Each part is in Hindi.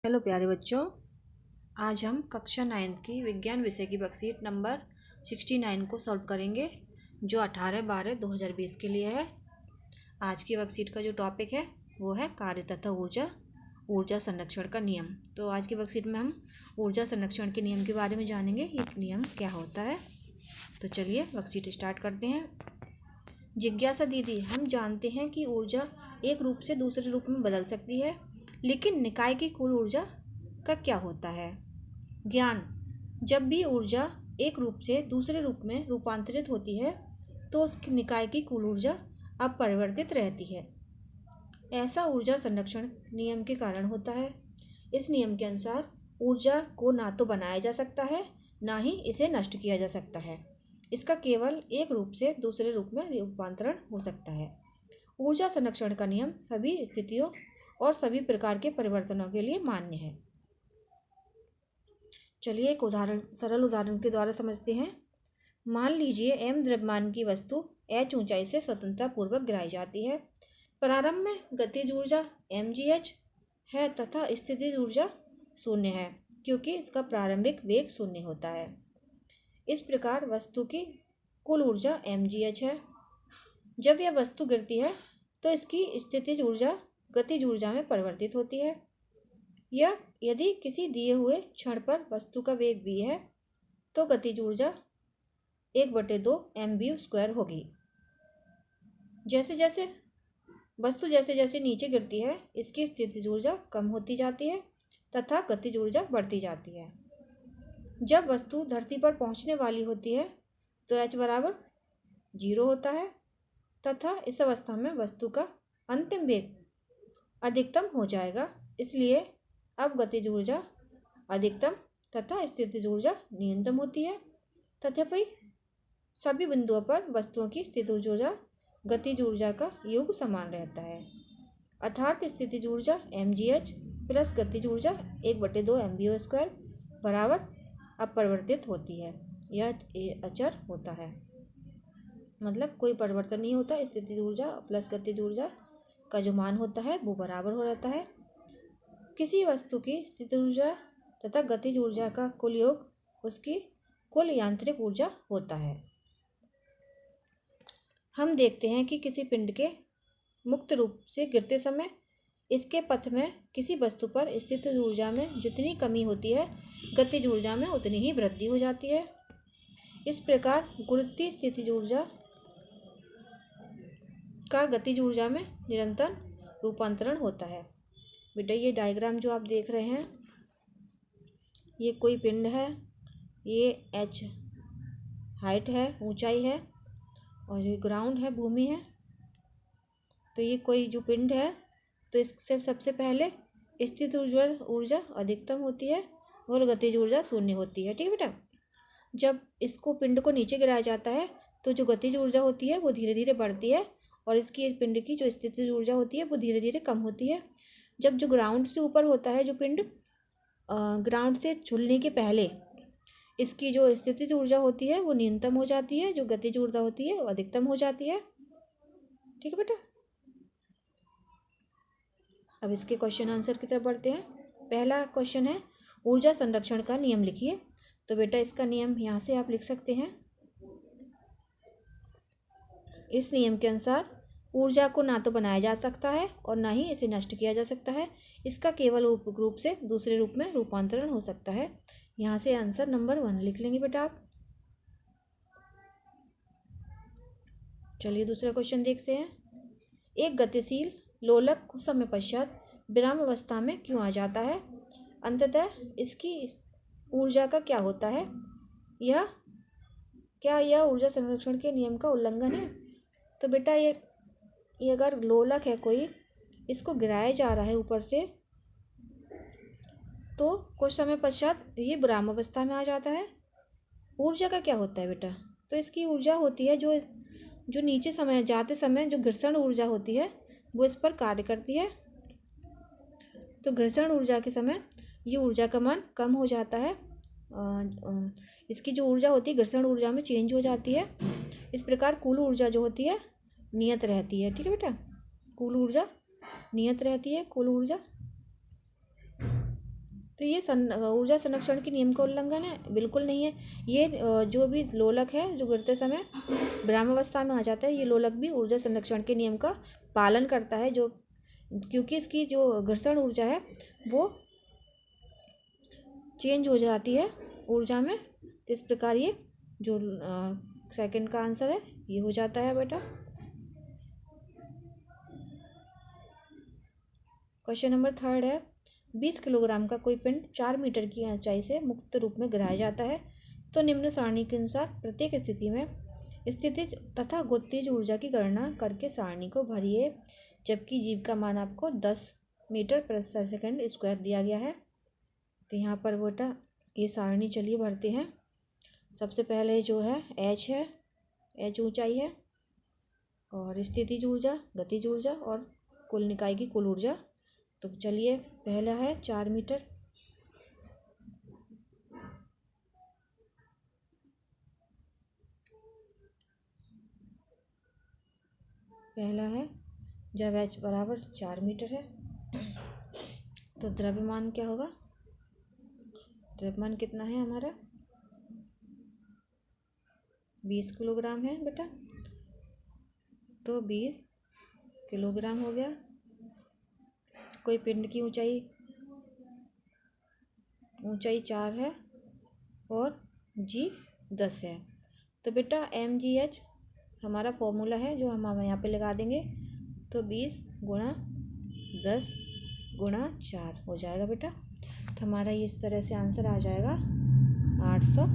हेलो प्यारे बच्चों, आज हम कक्षा 9 की विज्ञान विषय की वर्कशीट नंबर 69 को सॉल्व करेंगे, जो 18/12/2020 के लिए है। आज की वर्कशीट का जो टॉपिक है वो है कार्य तथा ऊर्जा संरक्षण का नियम। तो आज की वर्कशीट में हम ऊर्जा संरक्षण के नियम के बारे में जानेंगे, ये नियम क्या होता है। तो चलिए वर्कशीट स्टार्ट करते हैं। जिज्ञासा दीदी, हम जानते हैं कि ऊर्जा एक रूप से दूसरे रूप में बदल सकती है, लेकिन निकाय की कुल ऊर्जा का क्या होता है? ज्ञान, जब भी ऊर्जा एक रूप से दूसरे रूप में रूपांतरित होती है तो उस निकाय की कुल ऊर्जा अपरिवर्तित रहती है। ऐसा ऊर्जा संरक्षण नियम के कारण होता है। इस नियम के अनुसार ऊर्जा को ना तो बनाया जा सकता है, ना ही इसे नष्ट किया जा सकता है। इसका केवल एक रूप से दूसरे रूप में रूपांतरण हो सकता है। ऊर्जा संरक्षण का नियम सभी स्थितियों और सभी प्रकार के परिवर्तनों के लिए मान्य है। चलिए एक सरल उदाहरण के द्वारा समझते हैं। मान लीजिए m द्रव्यमान की वस्तु h ऊंचाई से स्वतंत्रता पूर्वक गिराई जाती है। प्रारंभ में गतिज ऊर्जा mgh है तथा स्थितिज ऊर्जा 0 है, क्योंकि इसका प्रारंभिक वेग 0 होता है। इस प्रकार वस्तु की कुल ऊर्जा mgh है। जब यह वस्तु गिरती है तो इसकी स्थितिज ऊर्जा गतिज ऊर्जा में परिवर्तित होती है। यह यदि किसी दिए हुए क्षण पर वस्तु का वेग v है तो गतिज ऊर्जा 1/2 mv² होगी। जैसे जैसे नीचे गिरती है, इसकी स्थितिज ऊर्जा कम होती जाती है तथा गतिज ऊर्जा बढ़ती जाती है। जब वस्तु धरती पर पहुंचने वाली होती है तो h बराबर 0 होता है तथा इस अवस्था में वस्तु का अंतिम वेग अधिकतम हो जाएगा। इसलिए अब गतिज ऊर्जा अधिकतम तथा स्थितिज ऊर्जा न्यूनतम होती है। तथापि सभी बिंदुओं पर वस्तुओं की स्थितिज ऊर्जा गतिज ऊर्जा का योग समान रहता है, अर्थात स्थितिज ऊर्जा mgh प्लस गतिज ऊर्जा 1/2 mv² बराबर अपरिवर्तित होती है। यह अचर होता है, मतलब कोई परिवर्तन नहीं होता। स्थितिज ऊर्जा प्लस गतिज ऊर्जा का जो मान होता है वो बराबर हो रहता है। किसी वस्तु की स्थितिज ऊर्जा तथा गतिज ऊर्जा का कुल योग उसकी कुल यांत्रिक ऊर्जा होता है। हम देखते हैं कि किसी पिंड के मुक्त रूप से गिरते समय इसके पथ में किसी वस्तु पर स्थितिज ऊर्जा में जितनी कमी होती है, गतिज ऊर्जा में उतनी ही वृद्धि हो जाती है। इस प्रकार गुरुत्वीय स्थितिज ऊर्जा का गतिज ऊर्जा में निरंतर रूपांतरण होता है। बेटा ये डायग्राम जो आप देख रहे हैं, ये कोई पिंड है, ये h हाइट है, ऊंचाई है, और ये ग्राउंड है, भूमि है। तो ये कोई जो पिंड है, तो इससे सबसे पहले स्थित ऊर्जा अधिकतम होती है और गतिज ऊर्जा 0 होती है। ठीक है बेटा। जब इसको पिंड को नीचे गिराया जाता है तो जो गतिज ऊर्जा होती है वो धीरे धीरे बढ़ती है और इसकी पिंड की जो स्थितिज ऊर्जा होती है वो धीरे धीरे कम होती है। जब जो ग्राउंड से ऊपर होता है जो पिंड, ग्राउंड से झूलने के पहले इसकी जो स्थितिज ऊर्जा होती है वो न्यूनतम हो जाती है, जो गतिज ऊर्जा होती है वो अधिकतम हो जाती है। ठीक है बेटा। अब इसके क्वेश्चन आंसर की तरफ बढ़ते हैं। पहला क्वेश्चन है, ऊर्जा संरक्षण का नियम लिखिए। तो बेटा इसका नियम यहाँ से आप लिख सकते हैं। इस नियम के अनुसार ऊर्जा को ना तो बनाया जा सकता है और ना ही इसे नष्ट किया जा सकता है। इसका केवल रूप से दूसरे रूप में रूपांतरण हो सकता है। यहाँ से आंसर नंबर 1 लिख लेंगे बेटा आप। चलिए दूसरा क्वेश्चन देखते हैं। एक गतिशील लोलक कुछ समय पश्चात विराम अवस्था में क्यों आ जाता है? अंततः इसकी ऊर्जा का क्या होता है? क्या यह ऊर्जा संरक्षण के नियम का उल्लंघन है? तो बेटा ये अगर लोलक है कोई, इसको गिराया जा रहा है ऊपर से, तो कुछ समय पश्चात ये विराम अवस्था में आ जाता है। ऊर्जा का क्या होता है बेटा? तो इसकी ऊर्जा होती है जो नीचे समय जाते समय जो घर्षण ऊर्जा होती है वो इस पर कार्य करती है। तो घर्षण ऊर्जा के समय ये ऊर्जा का मान कम हो जाता है। इसकी जो ऊर्जा होती है घर्षण ऊर्जा में चेंज हो जाती है। इस प्रकार कुल ऊर्जा जो होती है नियत रहती है। ठीक है बेटा, कुल ऊर्जा नियत रहती है। कुल ऊर्जा तो ये ऊर्जा संरक्षण के नियम का उल्लंघन है? बिल्कुल नहीं है। ये जो भी लोलक है जो गिरते समय विरामावस्था में आ जाता है, ये लोलक भी ऊर्जा संरक्षण के नियम का पालन करता है, जो क्योंकि इसकी जो घर्षण ऊर्जा है वो चेंज हो जाती है ऊर्जा में। तो इस प्रकार ये जो सेकंड का आंसर है ये हो जाता है बेटा। क्वेश्चन नंबर 3 है, 20 किलोग्राम का कोई पिंड 4 मीटर की ऊंचाई से मुक्त रूप में गिराया जाता है, तो निम्न सारणी के अनुसार प्रत्येक स्थिति में स्थितिज तथा गतिज ऊर्जा की गणना करके सारणी को भरिए, जबकि जीव का मान आपको 10 मीटर प्रति सेकंड स्क्वायर दिया गया है। तो यहाँ पर बेटा ये सारणी चलिए भरते हैं। सबसे पहले जो है एच है, एच ऊंचाई है, और स्थितिज ऊर्जा, गतिज ऊर्जा और कुल निकाय की कुल ऊर्जा। तो चलिए पहला है 4 मीटर, पहला है जब एच बराबर 4 मीटर है तो द्रव्यमान क्या होगा? द्रव्यमान कितना है हमारा? 20 किलोग्राम है बेटा, तो 20 किलोग्राम हो गया। कोई पिंड की ऊंचाई 4 है और जी 10 है। तो बेटा mgh हमारा फॉर्मूला है जो हम यहाँ पे लगा देंगे, तो 20 गुणा 10 गुणा 4 हो जाएगा बेटा। तो हमारा ये इस तरह से आंसर आ जाएगा 800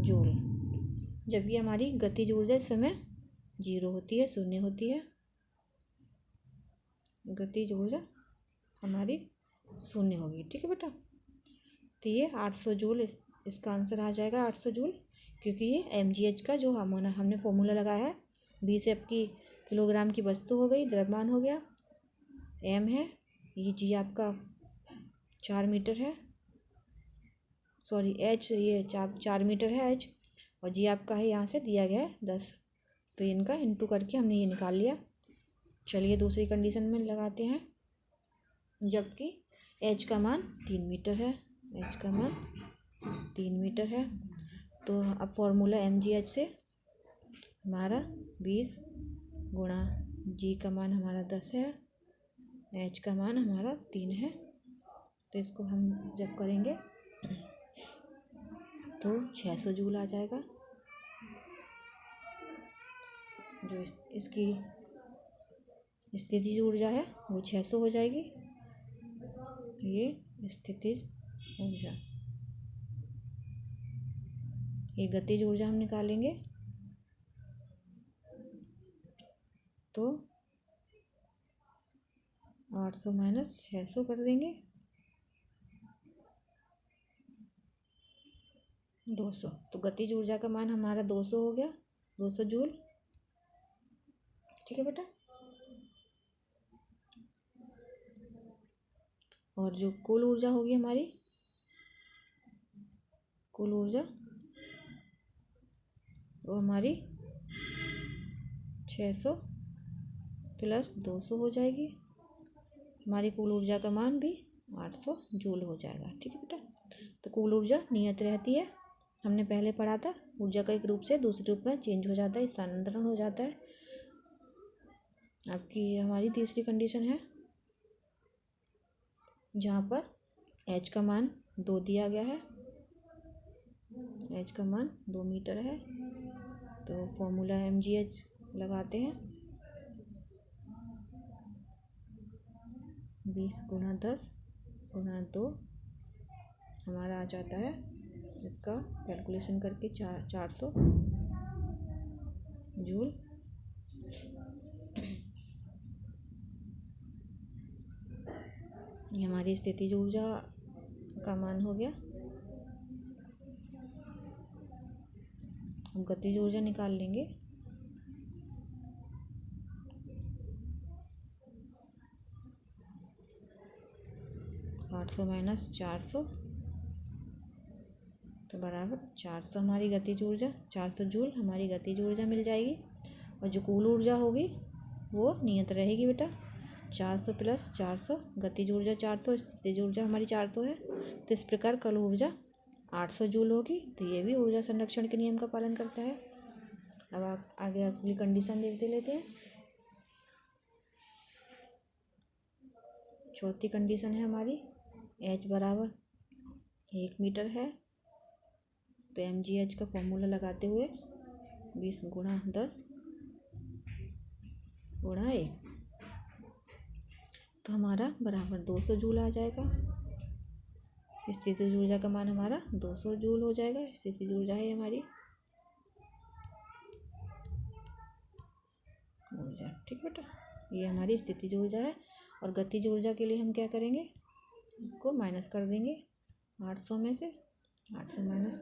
जूल। जबकि हमारी गतिज ऊर्जा इस समय 0 होती है, 0 होती है। गतिज ऊर्जा हमारी 0 होगी, ठीक है बेटा। तो ये 800 जूल इसका आंसर आ जाएगा 800 जूल, क्योंकि ये mgh का जो हमने फॉर्मूला लगाया है, 20 आपकी किलोग्राम की वस्तु हो गई, द्रव्यमान हो गया, m है, ये जी आपका 4 मीटर है, सॉरी h ये 4 मीटर है h, और जी आपका है यहाँ से दिया गया है 10। तो इनका इंटू करके हमने ये निकाल लिया। चलिए दूसरी कंडीशन में लगाते हैं, जबकि h का मान 3 मीटर है, h का मान 3 मीटर है। तो अब फॉर्मूला mgh से हमारा 20 गुणा g का मान हमारा 10 है, h का मान हमारा 3 है। तो इसको हम जब करेंगे तो 600 जूल आ जाएगा। जो इसकी स्थितिज ऊर्जा है वो 600 हो जाएगी। ये स्थितिज ऊर्जा, ये गतिज ऊर्जा हम निकालेंगे तो 800 माइनस 600 कर देंगे, 200। तो गतिज ऊर्जा का मान हमारा 200 हो गया, 200 जूल, ठीक है बेटा। और जो कुल ऊर्जा होगी हमारी, कुल ऊर्जा वो हमारी 600 प्लस 200 हो जाएगी। हमारी कुल ऊर्जा का मान भी 800 जूल हो जाएगा, ठीक है बेटा। तो कुल ऊर्जा नियत रहती है, हमने पहले पढ़ा था, ऊर्जा का एक रूप से दूसरे रूप में चेंज हो जाता है, स्थानांतरण हो जाता है। आपकी हमारी तीसरी कंडीशन है जहाँ पर h का मान 2 दिया गया है, h का मान 2 मीटर है। तो फॉर्मूला mgh लगाते हैं, 20 गुणा 10 गुणा 2 हमारा आ जाता है, इसका कैलकुलेशन करके 400 जूल। ये हमारी स्थितिज ऊर्जा का मान हो गया। हम गतिज ऊर्जा निकाल लेंगे, आठ सौ माइनस 400 तो बराबर 400 हमारी गतिज ऊर्जा, 400 जूल हमारी गतिज ऊर्जा मिल जाएगी। और जो कुल ऊर्जा होगी वो नियत रहेगी बेटा, 400 प्लस 400, गतिज ऊर्जा 400, स्थितिज ऊर्जा हमारी 400 है। तो इस प्रकार कुल ऊर्जा 800 जूल होगी। तो ये भी ऊर्जा संरक्षण के नियम का पालन करता है। अब आप आगे अगली कंडीशन देखते लेते हैं। चौथी कंडीशन है हमारी H बराबर 1 मीटर है। तो mgh का फॉर्मूला लगाते हुए 20 गुणा 10 गुणा 1, तो हमारा बराबर 200 जूल आ जाएगा। स्थितिज ऊर्जा का मान हमारा 200 जूल हो जाएगा। स्थितिज ऊर्जा है हमारी ऊर्जा, ठीक बेटा, ये हमारी स्थितिज ऊर्जा है। और गतिज ऊर्जा के लिए हम क्या करेंगे, इसको माइनस कर देंगे 800 में से। 800 माइनस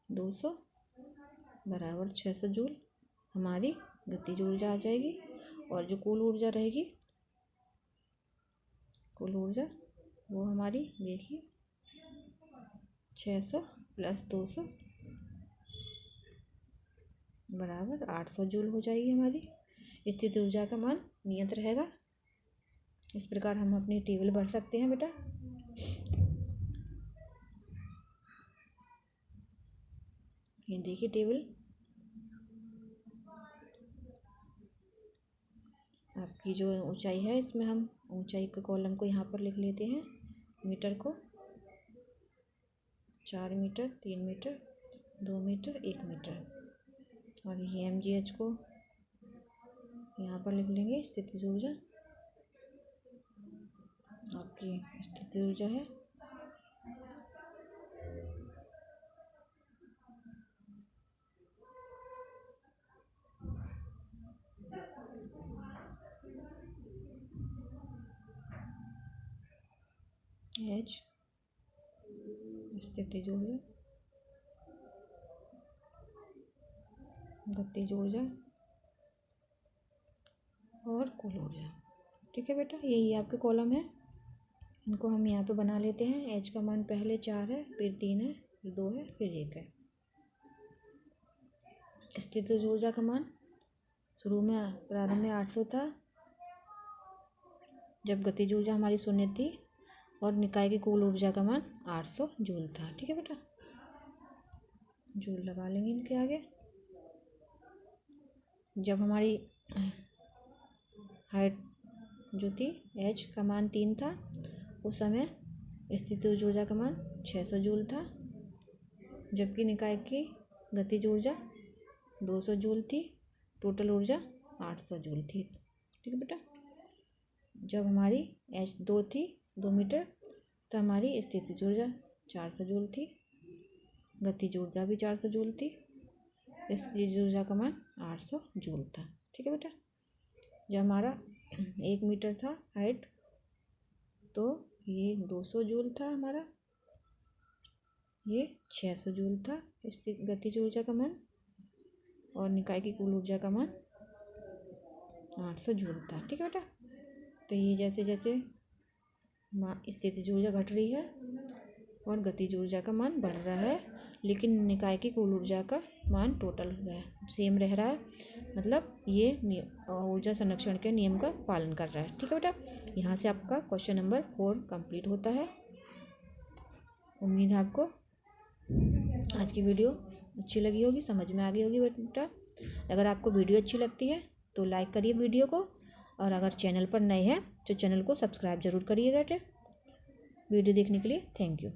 200 बराबर 600 जूल हमारी गतिज ऊर्जा आ जाएगी। और जो कुल ऊर्जा रहेगी, कुल ऊर्जा वो हमारी देखिए 600 प्लस 200 बराबर 800 जूल हो जाएगी हमारी। स्थित ऊर्जा का मान नियत रहेगा। इस प्रकार हम अपनी टेबल भर सकते हैं बेटा। ये देखिए टेबल, आपकी जो ऊंचाई है, इसमें हम ऊंचाई के कॉलम को यहाँ पर लिख लेते हैं। मीटर को 4 मीटर, 3 मीटर, 2 मीटर, 1 मीटर। और ये mgh को यहाँ पर लिख लेंगे। स्थितिज ऊर्जा आपकी स्थितिज ऊर्जा है H, स्थितिज ऊर्जा, गतिज ऊर्जा और कुल ऊर्जा। ठीक है बेटा, यही आपके कॉलम है। इनको हम यहाँ पे बना लेते हैं। H का मान पहले 4 है, फिर 3 है, फिर 2 है, फिर 1 है। स्थितिज ऊर्जा का मान शुरू में प्रारंभ में 800 था, जब गतिज ऊर्जा हमारी 0 थी। और निकाय की कुल ऊर्जा का मान 800 जूल था। ठीक है बेटा, जूल लगा लेंगे इनके आगे। जब हमारी हाइट जो थी H का मान 3 था, उस समय स्थितिज ऊर्जा का मान 600 जूल था, जबकि निकाय की गतिज ऊर्जा 200 जूल थी। टोटल ऊर्जा 800 जूल थी। ठीक है बेटा, जब हमारी H 2 थी, 2 मीटर, तो हमारी स्थितिज ऊर्जा 400 जूल थी, गतिज ऊर्जा भी 400 जूल थी। स्थितिज ऊर्जा का मान 800 जूल था। ठीक है बेटा, जब हमारा 1 मीटर था हाइट, तो ये 200 जूल था हमारा, ये 600 जूल था गतिज ऊर्जा का मान। और निकाय की कुल ऊर्जा का मान 800 जूल था। ठीक है बेटा, तो ये जैसे जैसे स्थितिज ऊर्जा घट रही है और गतिज ऊर्जा का मान बढ़ रहा है, लेकिन निकाय की कुल ऊर्जा का मान टोटल सेम रह रहा है। मतलब ये ऊर्जा संरक्षण के नियम का पालन कर रहा है। ठीक है बेटा, यहाँ से आपका क्वेश्चन नंबर 4 कंप्लीट होता है। उम्मीद है आपको आज की वीडियो अच्छी लगी होगी, समझ में आ गई होगी बेटा। अगर आपको वीडियो अच्छी लगती है तो लाइक करिए वीडियो को, और अगर चैनल पर नए हैं तो चैनल को सब्सक्राइब जरूर करिएगा बेटे। वीडियो देखने के लिए थैंक यू।